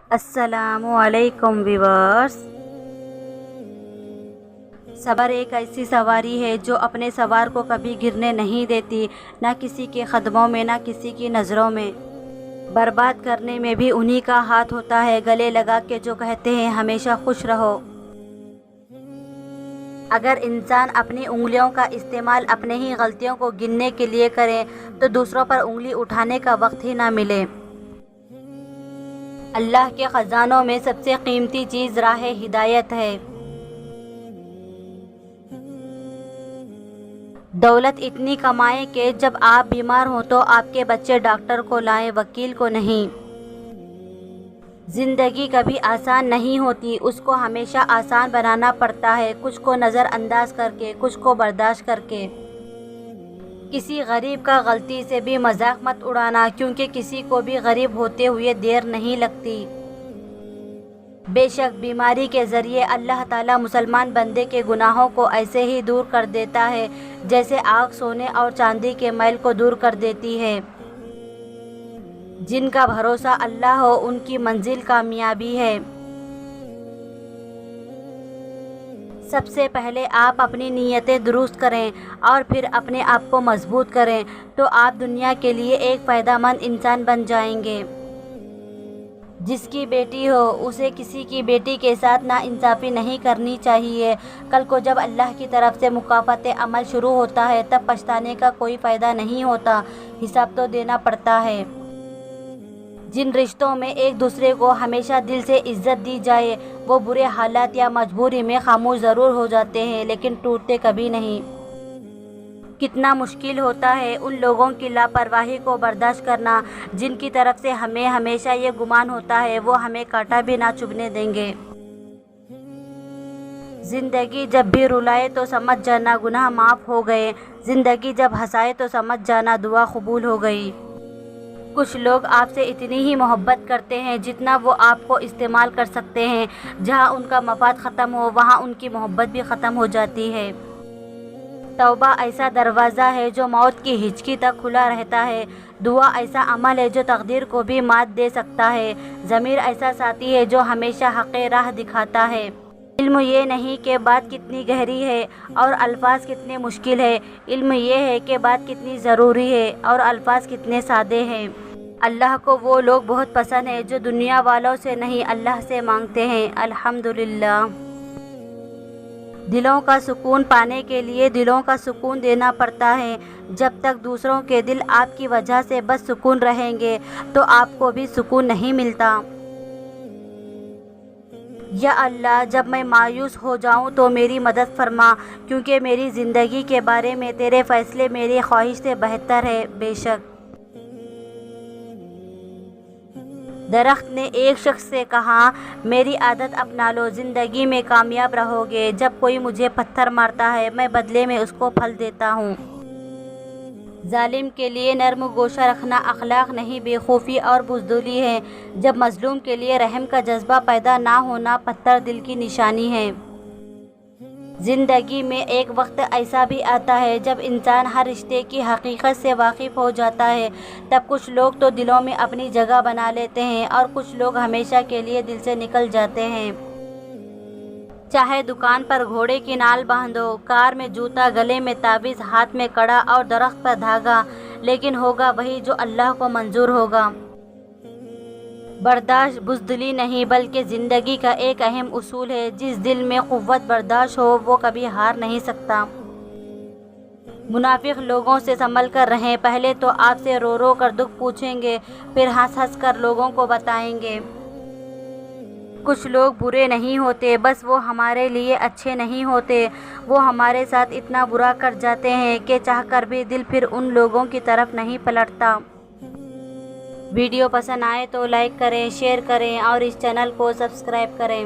السلام علیکم ویورس۔ صبر ایک ایسی سواری ہے جو اپنے سوار کو کبھی گرنے نہیں دیتی، نہ کسی کے قدموں میں، نہ کسی کی نظروں میں۔ برباد کرنے میں بھی انہی کا ہاتھ ہوتا ہے، گلے لگا کے جو کہتے ہیں ہمیشہ خوش رہو۔ اگر انسان اپنی انگلیوں کا استعمال اپنے ہی غلطیوں کو گننے کے لیے کرے تو دوسروں پر انگلی اٹھانے کا وقت ہی نہ ملے۔ اللہ کے خزانوں میں سب سے قیمتی چیز راہ ہدایت ہے۔ دولت اتنی کمائیں کہ جب آپ بیمار ہوں تو آپ کے بچے ڈاکٹر کو لائیں، وکیل کو نہیں۔ زندگی کبھی آسان نہیں ہوتی، اس کو ہمیشہ آسان بنانا پڑتا ہے، کچھ کو نظر انداز کر کے، کچھ کو برداشت کر کے۔ کسی غریب کا غلطی سے بھی مذاق مت اڑانا، کیونکہ کسی کو بھی غریب ہوتے ہوئے دیر نہیں لگتی۔ بے شک بیماری کے ذریعے اللہ تعالیٰ مسلمان بندے کے گناہوں کو ایسے ہی دور کر دیتا ہے جیسے آگ سونے اور چاندی کے میل کو دور کر دیتی ہے۔ جن کا بھروسہ اللہ ہو ان کی منزل کامیابی ہے۔ سب سے پہلے آپ اپنی نیتیں درست کریں اور پھر اپنے آپ کو مضبوط کریں تو آپ دنیا کے لیے ایک فائدہ مند انسان بن جائیں گے۔ جس کی بیٹی ہو اسے کسی کی بیٹی کے ساتھ ناانصافی نہیں کرنی چاہیے۔ کل کو جب اللہ کی طرف سے مکافات عمل شروع ہوتا ہے تب پچھتانے کا کوئی فائدہ نہیں ہوتا، حساب تو دینا پڑتا ہے۔ جن رشتوں میں ایک دوسرے کو ہمیشہ دل سے عزت دی جائے وہ برے حالات یا مجبوری میں خاموش ضرور ہو جاتے ہیں لیکن ٹوٹتے کبھی نہیں۔ کتنا مشکل ہوتا ہے ان لوگوں کی لاپرواہی کو برداشت کرنا جن کی طرف سے ہمیں ہمیشہ یہ گمان ہوتا ہے وہ ہمیں کانٹا بھی نہ چبھنے دیں گے۔ زندگی جب بھی رلائے تو سمجھ جانا گناہ معاف ہو گئے، زندگی جب ہنسائے تو سمجھ جانا دعا قبول ہو گئی۔ کچھ لوگ آپ سے اتنی ہی محبت کرتے ہیں جتنا وہ آپ کو استعمال کر سکتے ہیں، جہاں ان کا مفاد ختم ہو وہاں ان کی محبت بھی ختم ہو جاتی ہے۔ توبہ ایسا دروازہ ہے جو موت کی ہچکی تک کھلا رہتا ہے، دعا ایسا عمل ہے جو تقدیر کو بھی مات دے سکتا ہے، ضمیر ایسا ساتھی ہے جو ہمیشہ حق راہ دکھاتا ہے۔ علم یہ نہیں کہ بات کتنی گہری ہے اور الفاظ کتنے مشکل ہے، علم یہ ہے کہ بات کتنی ضروری ہے اور الفاظ کتنے سادے ہیں۔ اللہ کو وہ لوگ بہت پسند ہیں جو دنیا والوں سے نہیں اللہ سے مانگتے ہیں۔ الحمدللہ۔ دلوں کا سکون پانے کے لیے دلوں کا سکون دینا پڑتا ہے۔ جب تک دوسروں کے دل آپ کی وجہ سے بد سکون رہیں گے تو آپ کو بھی سکون نہیں ملتا۔ یا اللہ جب میں مایوس ہو جاؤں تو میری مدد فرما، کیونکہ میری زندگی کے بارے میں تیرے فیصلے میری خواہش سے بہتر ہے۔ بے شک درخت نے ایک شخص سے کہا میری عادت اپنا لو، زندگی میں کامیاب رہو گے۔ جب کوئی مجھے پتھر مارتا ہے میں بدلے میں اس کو پھل دیتا ہوں۔ ظالم کے لیے نرم گوشہ رکھنا اخلاق نہیں بے خوفی اور بزدلی ہے، جب مظلوم کے لیے رحم کا جذبہ پیدا نہ ہونا پتھر دل کی نشانی ہے۔ زندگی میں ایک وقت ایسا بھی آتا ہے جب انسان ہر رشتے کی حقیقت سے واقف ہو جاتا ہے، تب کچھ لوگ تو دلوں میں اپنی جگہ بنا لیتے ہیں اور کچھ لوگ ہمیشہ کے لیے دل سے نکل جاتے ہیں۔ چاہے دکان پر گھوڑے کی نال باندھو، کار میں جوتا، گلے میں تعویذ، ہاتھ میں کڑا اور درخت پر دھاگا، لیکن ہوگا وہی جو اللہ کو منظور ہوگا۔ برداشت بزدلی نہیں بلکہ زندگی کا ایک اہم اصول ہے، جس دل میں قوت برداشت ہو وہ کبھی ہار نہیں سکتا۔ منافق لوگوں سے سنبھل کر رہیں، پہلے تو آپ سے رو رو کر دکھ پوچھیں گے، پھر ہنس ہنس کر لوگوں کو بتائیں گے۔ کچھ لوگ برے نہیں ہوتے، بس وہ ہمارے لیے اچھے نہیں ہوتے، وہ ہمارے ساتھ اتنا برا کر جاتے ہیں کہ چاہ کر بھی دل پھر ان لوگوں کی طرف نہیں پلٹتا۔ ویڈیو پسند آئے تو لائک کریں، شیئر کریں اور اس چینل کو سبسکرائب کریں۔